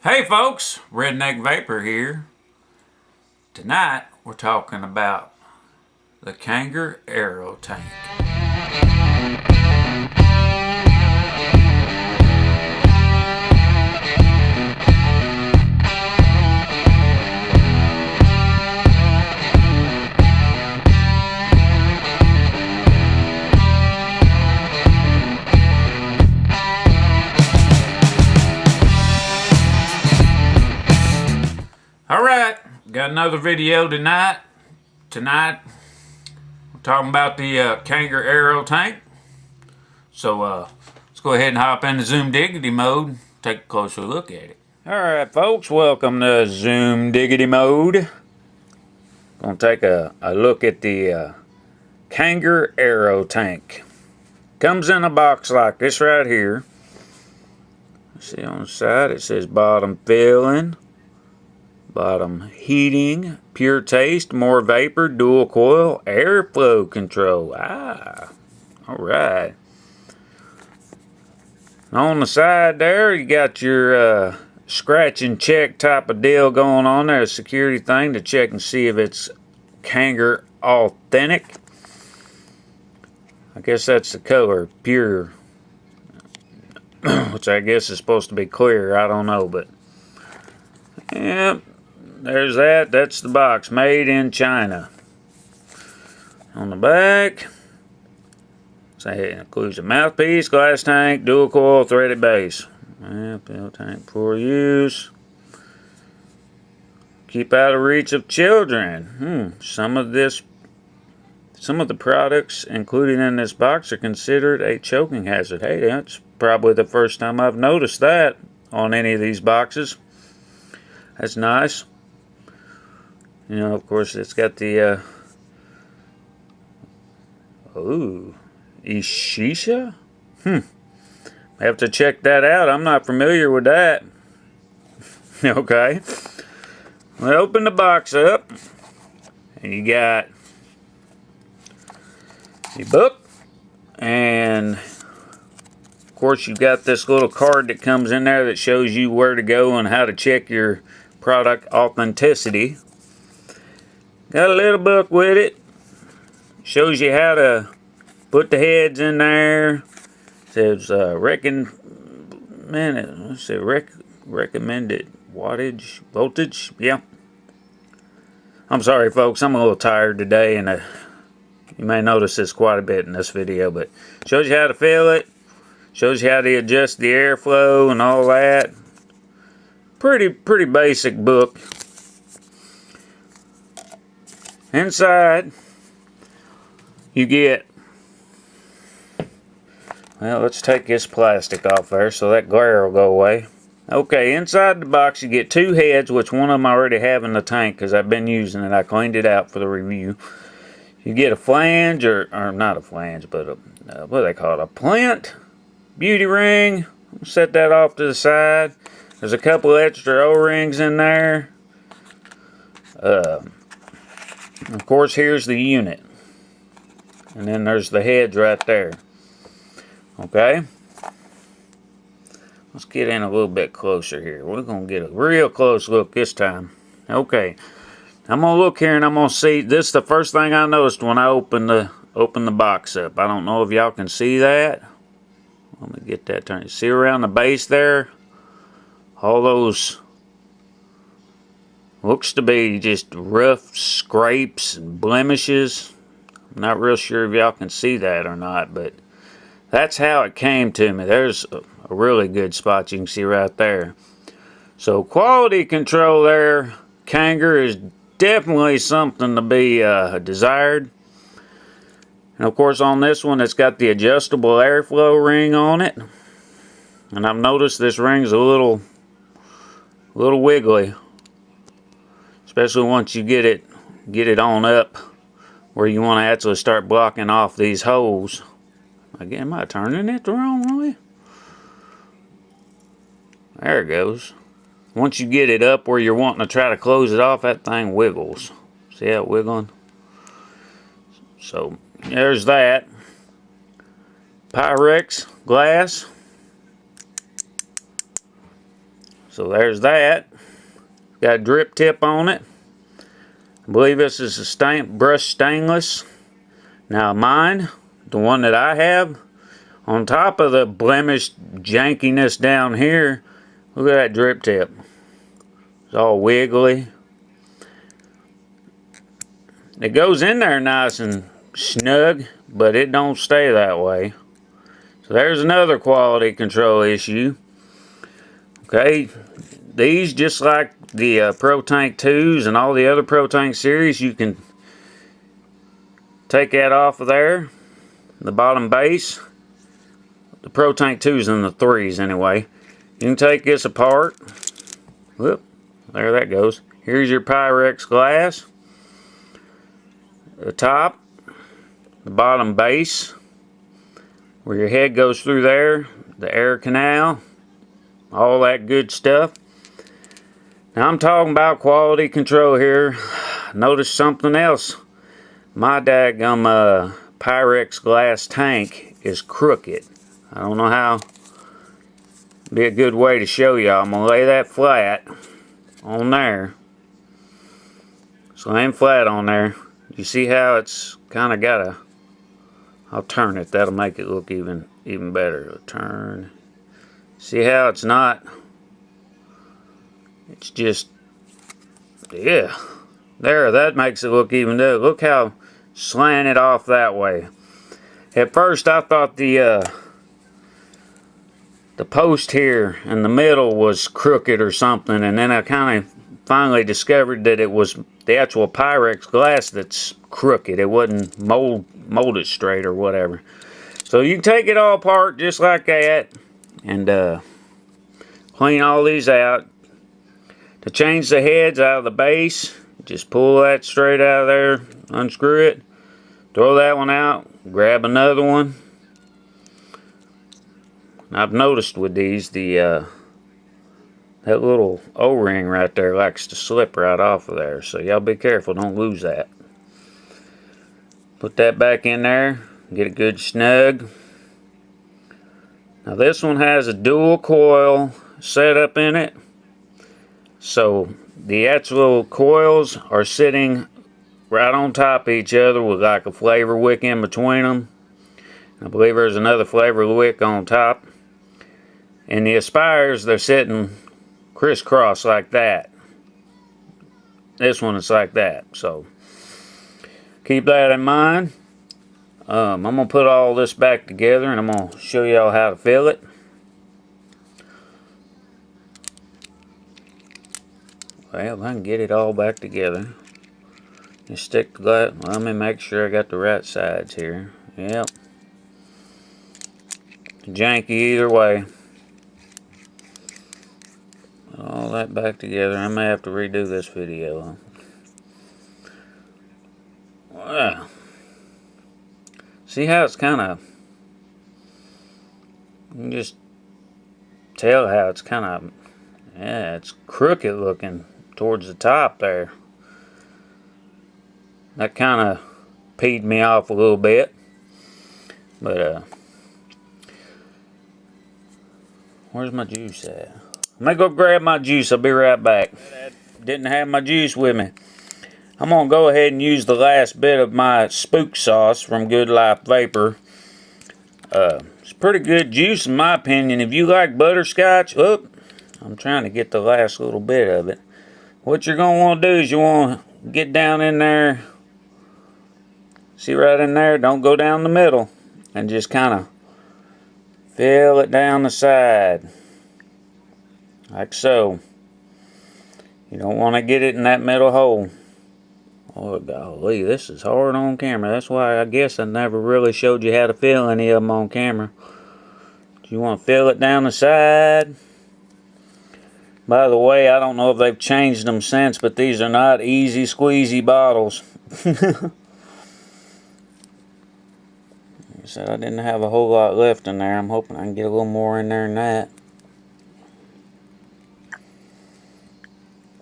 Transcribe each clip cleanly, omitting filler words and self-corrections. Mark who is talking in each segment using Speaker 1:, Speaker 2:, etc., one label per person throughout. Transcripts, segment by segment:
Speaker 1: Hey folks, Redneck VaPeR here. Tonight we're talking about the Kanger AeroTank. Alright, got another video tonight. Tonight, we're talking about the Kanger AeroTank. So, let's go ahead and hop into Zoom Diggity mode, take a closer look at it. Alright folks, welcome to Zoom Diggity mode. Gonna take a look at the Kanger AeroTank. Comes in a box like this right here. See on the side it says bottom filling. Bottom heating, pure taste, more vapor, dual coil, airflow control. Alright. On the side there, you got your scratch and check type of deal going on there. A security thing to check and see if it's Kanger authentic. I guess that's the color, pure. Which I guess is supposed to be clear. I don't know, but yeah. There's that. That's the box. Made in China. On the back, say it includes a mouthpiece, glass tank, dual coil, threaded base. Fill tank for use. Keep out of reach of children. Some of the products included in this box are considered a choking hazard. Hey, that's probably the first time I've noticed that on any of these boxes. That's nice. You know, of course, it's got the e-cig. I have to check that out. I'm not familiar with that. Okay. We open the box up, and you got your book, and of course, you got this little card that comes in there that shows you where to go and how to check your product authenticity. Got a little book with it. Shows you how to put the heads in there. Says recommended voltage. Yeah. I'm sorry folks, I'm a little tired today, and you may notice this quite a bit in this video, but shows you how to fill it. Shows you how to adjust the airflow and all that. Pretty basic book. Inside, you get, well, let's take this plastic off there so that glare will go away. Okay, inside the box you get two heads, which one of them I already have in the tank because I've been using it. I cleaned it out for the review. You get a flange, or not a flange, but what do they call it? A plant, beauty ring. Set that off to the side. There's a couple extra O-rings in there. Of course, here's the unit. And then there's the heads right there. Okay? Let's get in a little bit closer here. We're going to get a real close look this time. Okay. I'm going to look here and I'm going to see. This is the first thing I noticed when I opened the box up. I don't know if y'all can see that. Let me get that turned. See around the base there? All those looks to be just rough scrapes and blemishes. I'm not real sure if y'all can see that or not, but that's how it came to me. There's a really good spot you can see right there. So quality control there, Kanger, is definitely something to be desired. And of course on this one it's got the adjustable airflow ring on it. And I've noticed this ring's a little wiggly. Especially once you get it on up where you want to actually start blocking off these holes. Again, am I turning it the wrong way? There it goes. Once you get it up where you're wanting to try to close it off, that thing wiggles. See how it wiggling? So there's that. Pyrex glass. So there's that. Got a drip tip on it. I believe this is a brushed stainless. Now mine, the one that I have, on top of the blemished jankiness down here, look at that drip tip. It's all wiggly. It goes in there nice and snug, but it don't stay that way. So there's another quality control issue. Okay, these, just like the ProTank 2s and all the other ProTank series, you can take that off of there, the bottom base. The ProTank 2s and the 3s anyway. You can take this apart. Whoop, there that goes. Here's your Pyrex glass. The top, the bottom base, where your head goes through there, the air canal, all that good stuff. Now I'm talking about quality control here. Notice something else. My daggum Pyrex glass tank is crooked. I don't know how. Be a good way to show y'all. I'm gonna lay that flat on there. So laying flat on there. You see how it's kind of got a. I'll turn it. That'll make it look even better. Turn. See how it's not. It's just. Yeah. There. That makes it look even better. Look how slanted off that way. At first I thought the post here in the middle was crooked or something, and then I kind of finally discovered that it was the actual Pyrex glass that's crooked. It wasn't molded straight or whatever. So you can take it all apart just like that and clean all these out. To change the heads out of the base, just pull that straight out of there, unscrew it, throw that one out, grab another one. I've noticed with these, that little O-ring right there likes to slip right off of there. So y'all be careful, don't lose that. Put that back in there, get it good snug. Now this one has a dual coil setup in it. So the actual coils are sitting right on top of each other with like a flavor wick in between them. I believe there's another flavor wick on top. And the aspires, they're sitting crisscross like that. This one is like that. So keep that in mind. I'm going to put all this back together and I'm going to show y'all how to fill it. Well, if I can get it all back together. Just stick the glass. Let me make sure I got the right sides here. Yep. Janky either way. All that back together. I may have to redo this video. Wow. See how it's kind of. You can just tell how it's kind of. Yeah, it's crooked looking towards the top there. That kind of peed me off a little bit. But, where's my juice at? I'm gonna go grab my juice. I'll be right back. Didn't have my juice with me. I'm gonna go ahead and use the last bit of my spook sauce from Good Life VaPeR. It's pretty good juice in my opinion. If you like butterscotch, I'm trying to get the last little bit of it. What you're gonna want to do is you want to get down in there. See right in there? Don't go down the middle, and just kind of fill it down the side. Like so. You don't want to get it in that middle hole. Oh golly, this is hard on camera. That's why I guess I never really showed you how to fill any of them on camera. You want to fill it down the side. By the way, I don't know if they've changed them since, but these are not easy squeezy bottles. Like I said, I didn't have a whole lot left in there. I'm hoping I can get a little more in there than that.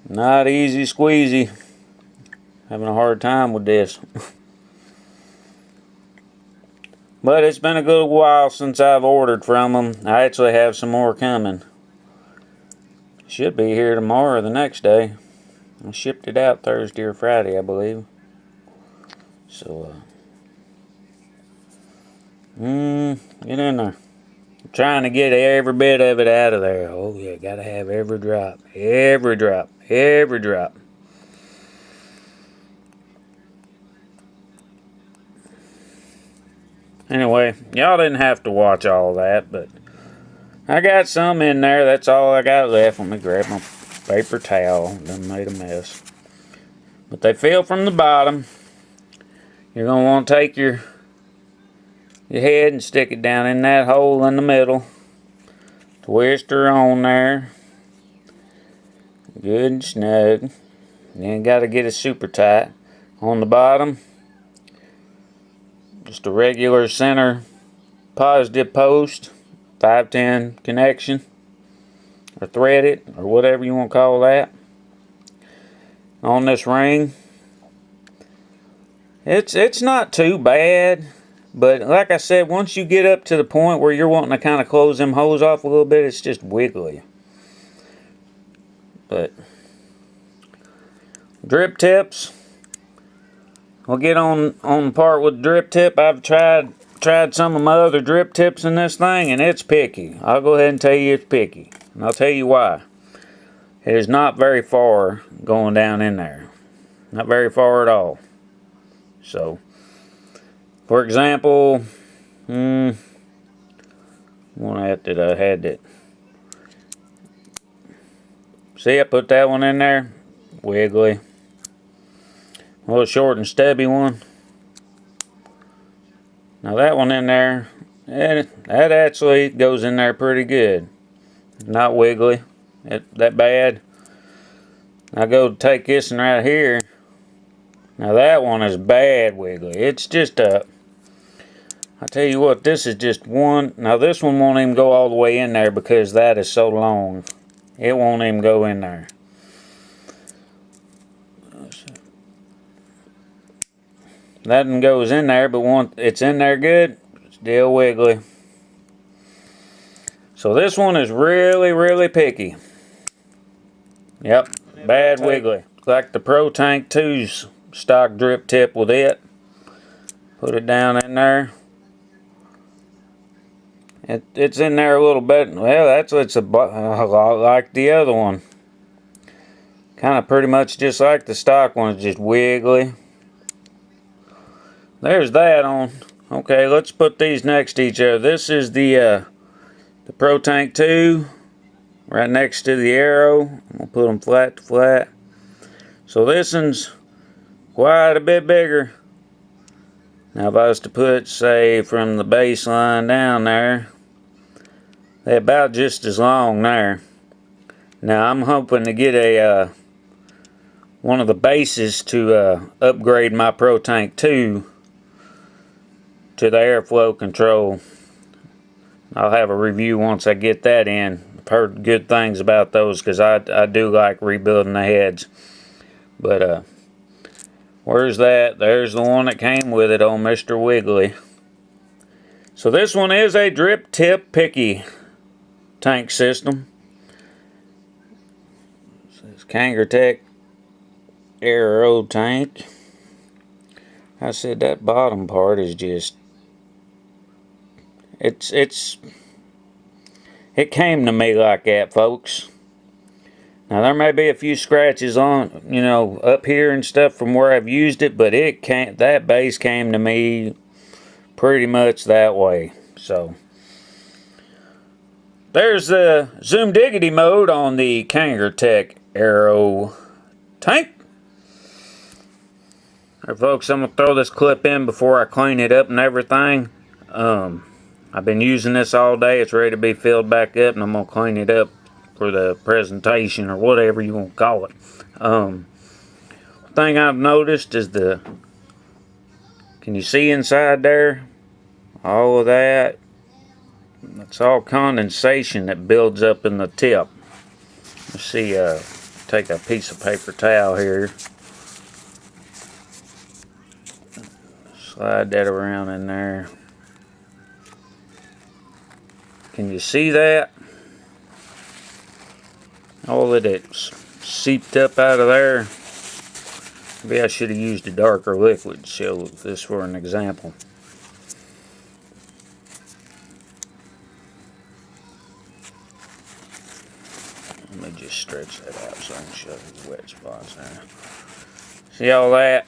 Speaker 1: Not easy squeezy. Having a hard time with this. But it's been a good while since I've ordered from them. I actually have some more coming. Should be here tomorrow or the next day. I shipped it out Thursday or Friday, I believe. So, get in there. I'm trying to get every bit of it out of there. Oh yeah, gotta have every drop. Every drop. Every drop. Anyway, y'all didn't have to watch all that, but I got some in there. That's all I got left. Let me grab my paper towel. Done made a mess. But they fill from the bottom. You're going to want to take your head and stick it down in that hole in the middle. Twist her on there. Good and snug. Then got to get it super tight. On the bottom, just a regular center positive post. 510 connection. Or thread it. Or whatever you want to call that. On this ring. It's not too bad. But like I said, once you get up to the point where you're wanting to kind of close them holes off a little bit, it's just wiggly. But drip tips. We'll get on the part with drip tip. I've tried some of my other drip tips in this thing, and it's picky. I'll go ahead and tell you it's picky. And I'll tell you why. It is not very far going down in there. Not very far at all. So, for example, one that I had that. See, I put that one in there. Wiggly. A little short and stubby one. Now that one in there, that actually goes in there pretty good. Not wiggly. That bad. I go to take this one right here. Now that one is bad wiggly. It's just I tell you what, this is just one. Now this one won't even go all the way in there because that is so long. It won't even go in there. That one goes in there, but once it's in there good, still wiggly. So this one is really, really picky. Yep, bad wiggly. Like the AeroTank 2's stock drip tip with it. Put it down in there. It's in there a little bit. Well, it's a lot like the other one. Kind of pretty much just like the stock one, just wiggly. There's that on. Okay, let's put these next to each other. This is the AeroTank 2, right next to the Aero. I'm gonna put them flat to flat. So this one's quite a bit bigger. Now if I was to put, say, from the baseline down there, they're about just as long there. Now I'm hoping to get a one of the bases to upgrade my AeroTank 2 to the airflow control. I'll have a review once I get that in. I've heard good things about those because I do like rebuilding the heads. But where's that? There's the one that came with it on Mr. Wiggly. So this one is a drip tip picky tank system. It's KangerTech AeroTank. I said that bottom part is just it came to me like that, folks. Now there may be a few scratches on, you know, up here and stuff from where I've used it, but that base came to me pretty much that way. So there's the zoom diggity mode on the KangerTech AeroTank. Alright folks, I'm going to throw this clip in before I clean it up and everything. I've been using this all day. It's ready to be filled back up, and I'm going to clean it up for the presentation or whatever you want to call it. Thing I've noticed is can you see inside there? All of that. It's all condensation that builds up in the tip. Let's see, take a piece of paper towel here. Slide that around in there. Can you see that? all of it's seeped up out of there. Maybe I should have used a darker liquid to show this for an example. Let me just stretch that out so I can show you the wet spots there. See all that?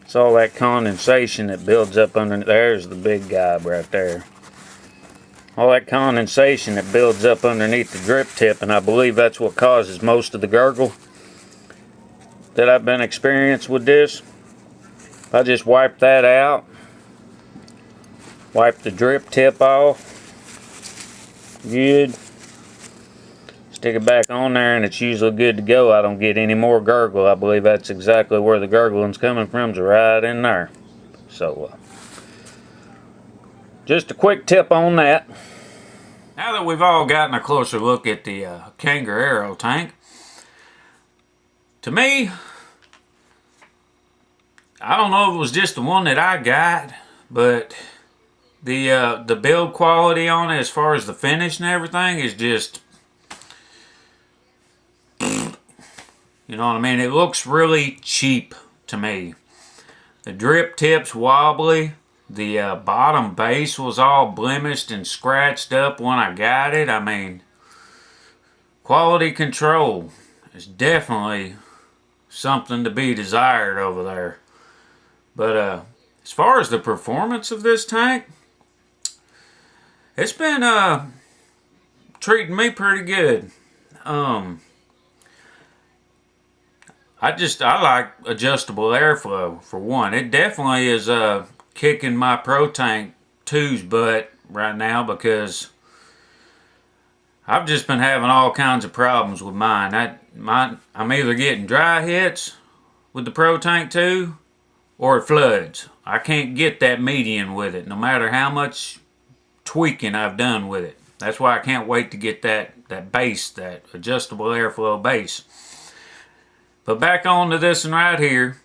Speaker 1: It's all that condensation that builds up under. There's the big guy right there. All that condensation that builds up underneath the drip tip, and I believe that's what causes most of the gurgle that I've been experiencing with this. If I just wipe that out, wipe the drip tip off, good, stick it back on there, and it's usually good to go. I don't get any more gurgle. I believe that's exactly where the gurgling's coming from, is right in there. So, just a quick tip on that. Now that we've all gotten a closer look at the Kanger AeroTank, to me, I don't know if it was just the one that I got, but the build quality on it, as far as the finish and everything, is just, you know what I mean? It looks really cheap to me. The drip tip's wobbly. The bottom base was all blemished and scratched up when I got it. I mean, quality control is definitely something to be desired over there. But as far as the performance of this tank, it's been treating me pretty good. I like adjustable airflow, for one. It definitely is kicking my Pro Tank 2's butt right now, because I've just been having all kinds of problems with mine. I'm either getting dry hits with the Pro Tank 2 or it floods. I can't get that median with it, no matter how much tweaking I've done with it. That's why I can't wait to get that base, that adjustable airflow base. But back on to this one right here.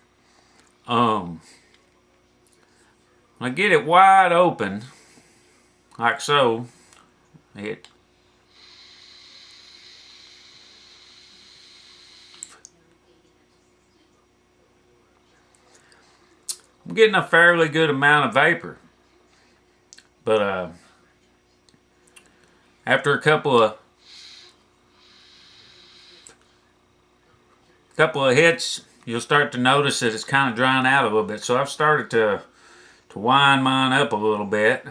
Speaker 1: I get it wide open, like so. I'm getting a fairly good amount of vapor. But after a couple of hits, you'll start to notice that it's kind of drying out a little bit. So I've started to wind mine up a little bit,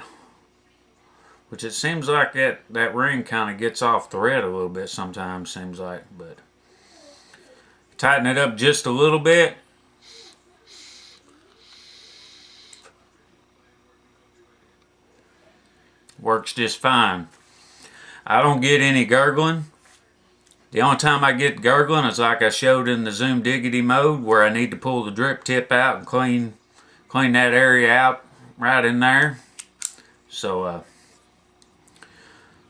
Speaker 1: which it seems like that ring kind of gets off thread a little bit sometimes, seems like. But tighten it up just a little bit. Works just fine. I don't get any gurgling. The only time I get gurgling is like I showed in the Zoom Diggity mode, where I need to pull the drip tip out and clean that area out right in there. So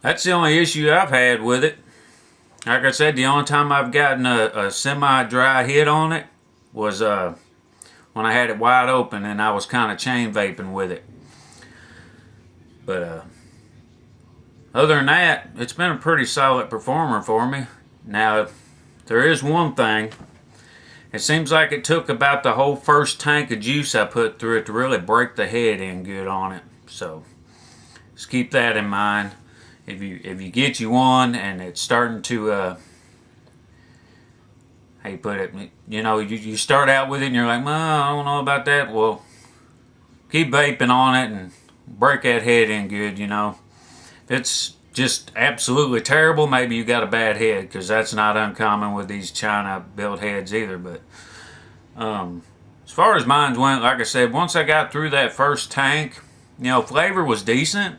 Speaker 1: that's the only issue I've had with it. Like I said, the only time I've gotten a semi-dry hit on it was when I had it wide open and I was kind of chain vaping with it. But other than that, it's been a pretty solid performer for me. Now, there is one thing. It seems like it took about the whole first tank of juice I put through it to really break the head in good on it. So, just keep that in mind. If you get you one and it's starting to, how you put it, you know, you start out with it and you're like, well, I don't know about that. Well, keep vaping on it and break that head in good, you know. If it's just absolutely terrible, maybe you got a bad head, because that's not uncommon with these China built heads either. But as far as mine went, like I said, once I got through that first tank, you know, flavor was decent,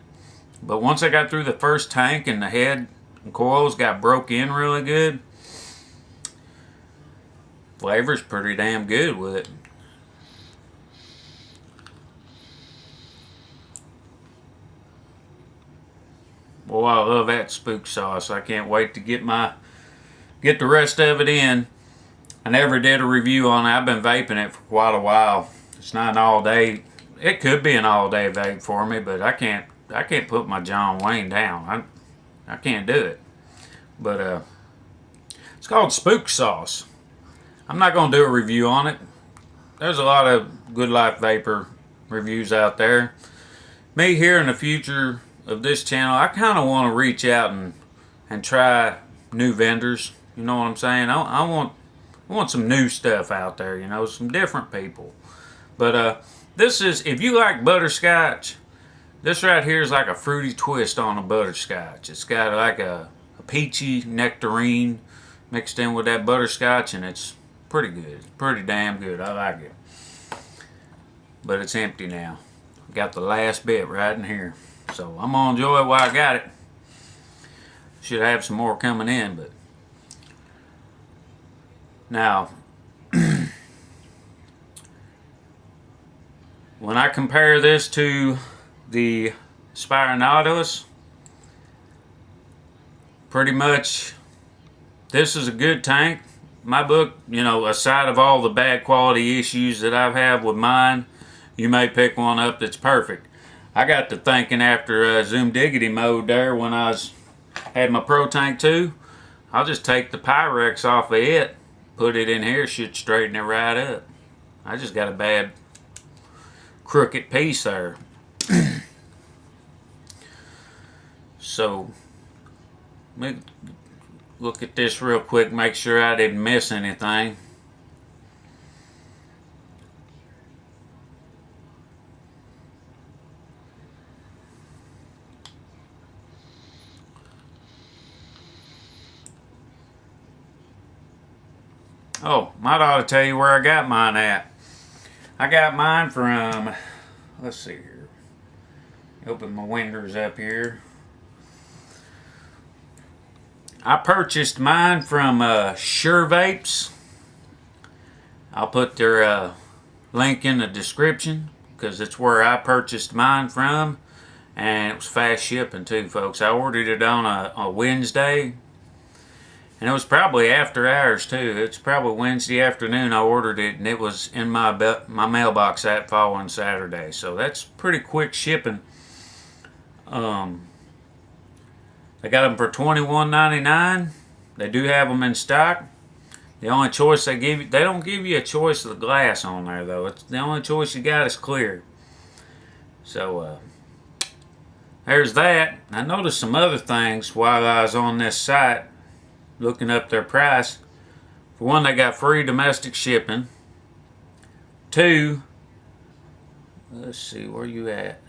Speaker 1: but once I got through the first tank and the head and coils got broke in really good, flavor's pretty damn good with it. Boy, I love that spook sauce. I can't wait to get the rest of it in. I never did a review on it. I've been vaping it for quite a while. It's not an all day. It could be an all day vape for me, but I can't put my John Wayne down. I can't do it. But it's called Spook Sauce. I'm not going to do a review on it. There's a lot of Good Life VaPeR reviews out there. Me, here in the future of this channel, I kind of want to reach out and try new vendors. You know what I'm saying? I want some new stuff out there, you know, some different people. But this is, if you like butterscotch, this right here is like a fruity twist on a butterscotch. It's got like a peachy nectarine mixed in with that butterscotch, and it's pretty good. It's pretty damn good. I like it. But it's empty now. Got the last bit right in here. So I'm going to enjoy it while I got it. Should have some more coming in, but now when I compare this to the Aspire Nautilus, pretty much this is a good tank. My book, you know, aside of all the bad quality issues that I've had with mine, you may pick one up that's perfect. I got to thinking after Zoom Diggity mode there when I had my Pro Tank 2, I'll just take the Pyrex off of it, put it in here, should straighten it right up. I just got a bad crooked piece there. So let me look at this real quick, make sure I didn't miss anything. Oh, might ought to tell you where I got mine at. I got mine from, let's see here. Open my windows up here. I purchased mine from Sure Vapes. I'll put their link in the description because it's where I purchased mine from. And it was fast shipping too, folks. I ordered it on a Wednesday. And it was probably after hours too. It's probably Wednesday afternoon I ordered it, and it was in my mailbox that following Saturday. So that's pretty quick shipping. I got them for $21.99. They do have them in stock. The only choice they give you, they don't give you a choice of the glass on there though. It's the only choice you got is clear. So there's that. I noticed some other things while I was on this site looking up their price. For one, they got free domestic shipping. Two, let's see, where you at?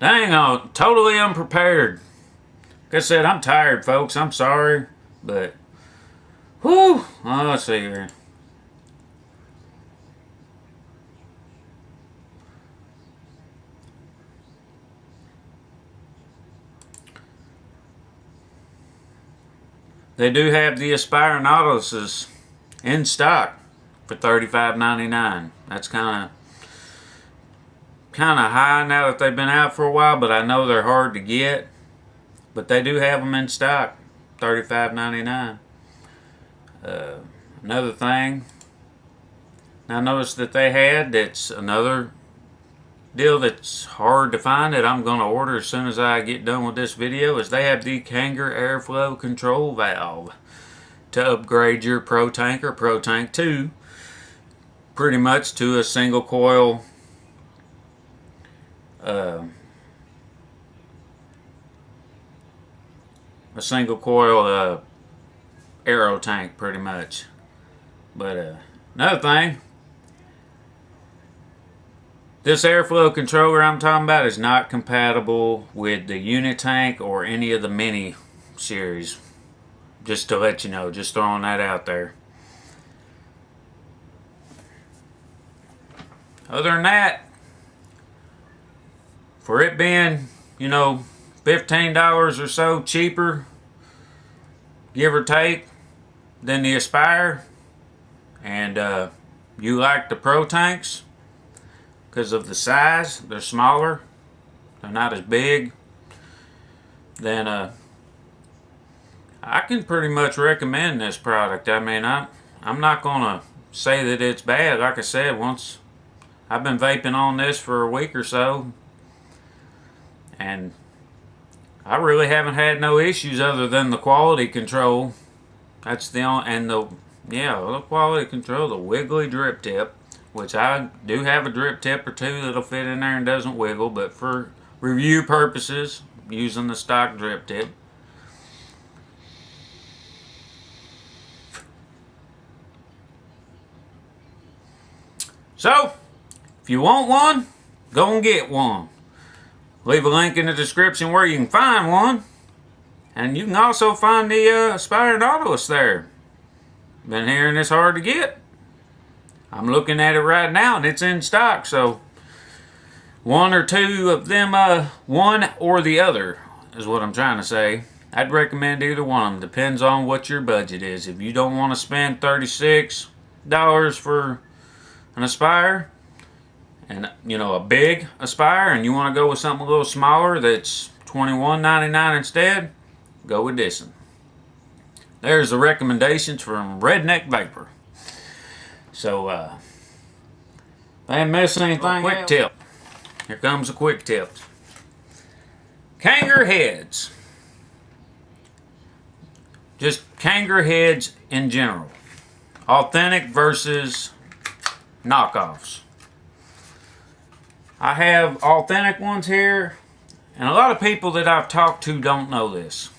Speaker 1: Dang, I'm totally unprepared. Like I said, I'm tired, folks. I'm sorry, but whew. Oh, let's see here. They do have the Aspire Nautiluses in stock for $35.99. That's kind of high now that they've been out for a while, but I know they're hard to get. But they do have them in stock, $35.99. Another thing I noticed that they had, that's another deal that's hard to find that I'm going to order as soon as I get done with this video, is they have the Kanger airflow control valve to upgrade your Pro Tank or Pro Tank 2 pretty much to a single coil Aero tank pretty much. But another thing, this airflow controller I'm talking about is not compatible with the Unitank or any of the mini series. Just to let you know, just throwing that out there. Other than that, for it being, you know, $15 or so cheaper, give or take, than the Aspire, and you like the Pro Tanks, because of the size, they're smaller, they're not as big, then I can pretty much recommend this product. I mean, I'm not gonna say that it's bad. Like I said, once I've been vaping on this for a week or so, and I really haven't had no issues other than the quality control. That's the only, and the quality control, the wiggly drip tip, which I do have a drip tip or two that'll fit in there and doesn't wiggle, but for review purposes, using the stock drip tip. So, if you want one, go and get one. Leave a link in the description where you can find one. And you can also find the Aspire Nautilus there. Been hearing it's hard to get. I'm looking at it right now and it's in stock, so one or two of them, one or the other is what I'm trying to say. I'd recommend either one of them. Depends on what your budget is. If you don't want to spend $36 for an Aspire, and you know, a big Aspire, and you want to go with something a little smaller that's $21.99 instead, go with this one. There's the recommendations from Redneck VaPeR. So, if I ain't missing anything, quick tip. Here comes a quick tip. Kanger heads. Just Kanger heads in general. Authentic versus knockoffs. I have authentic ones here, and a lot of people that I've talked to don't know this.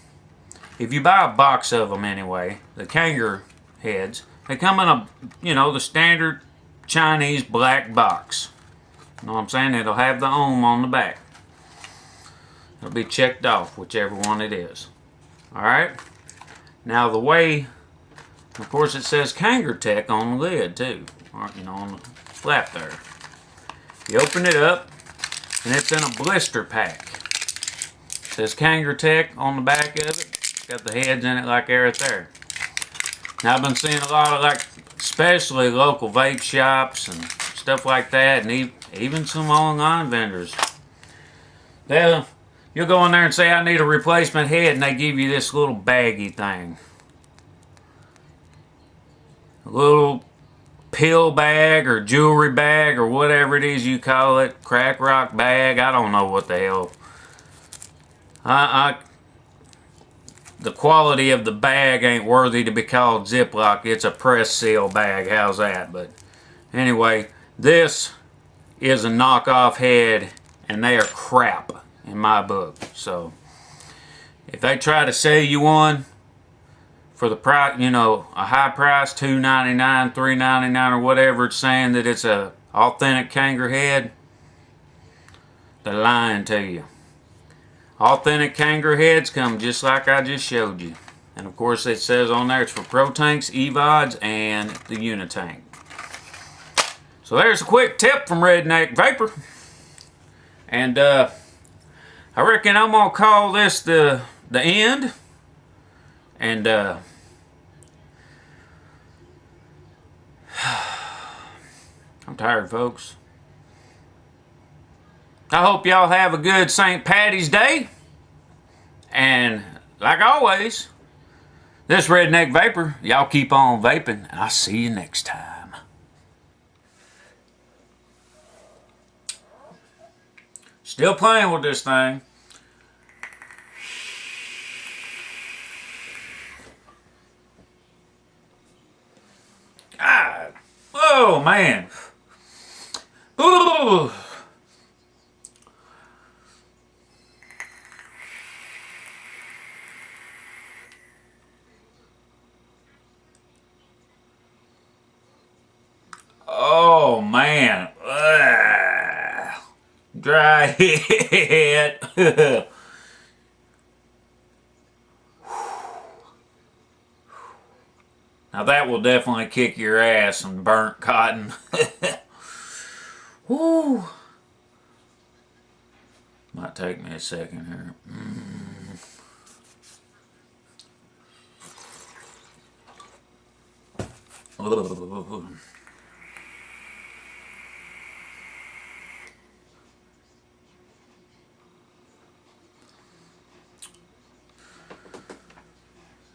Speaker 1: If you buy a box of them anyway, the Kanger heads, they come in a, you know, the standard Chinese black box. You know what I'm saying? It'll have the ohm on the back. It'll be checked off, whichever one it is. Alright? Now the way, of course it says KangerTech on the lid too. Or, you know, on the flap there. You open it up, and it's in a blister pack. It says KangerTech on the back of it. It's got the heads in it like right there. Now I've been seeing a lot of, like, especially local vape shops and stuff like that, and even some online vendors. You'll go in there and say, I need a replacement head, and they give you this little baggy thing. A little pill bag or jewelry bag or whatever it is you call it. Crack rock bag. I don't know what the hell. The quality of the bag ain't worthy to be called Ziploc. It's a press seal bag. How's that? But anyway, this is a knockoff head, and they are crap in my book. So if they try to sell you one for the price, you know, a high price, $2.99, $3.99, or whatever, it's saying that it's a authentic Kanger head, they're lying to you. Authentic Kanger heads come just like I just showed you. And of course it says on there it's for Pro Tanks, EVODs, and the Unitank. So there's a quick tip from Redneck VaPeR. And I reckon I'm going to call this the end. And I'm tired, folks. I hope y'all have a good St. Patty's Day. And like always, this Redneck VaPeR, y'all keep on vaping, and I'll see you next time. Still playing with this thing. God. Oh, man. Ooh. Oh, man. Ugh. Dry head. Now that will definitely kick your ass, some burnt cotton. Woo. Might take me a second here.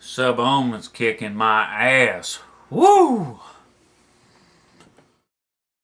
Speaker 1: Sub-ohm is kicking my ass. Woo!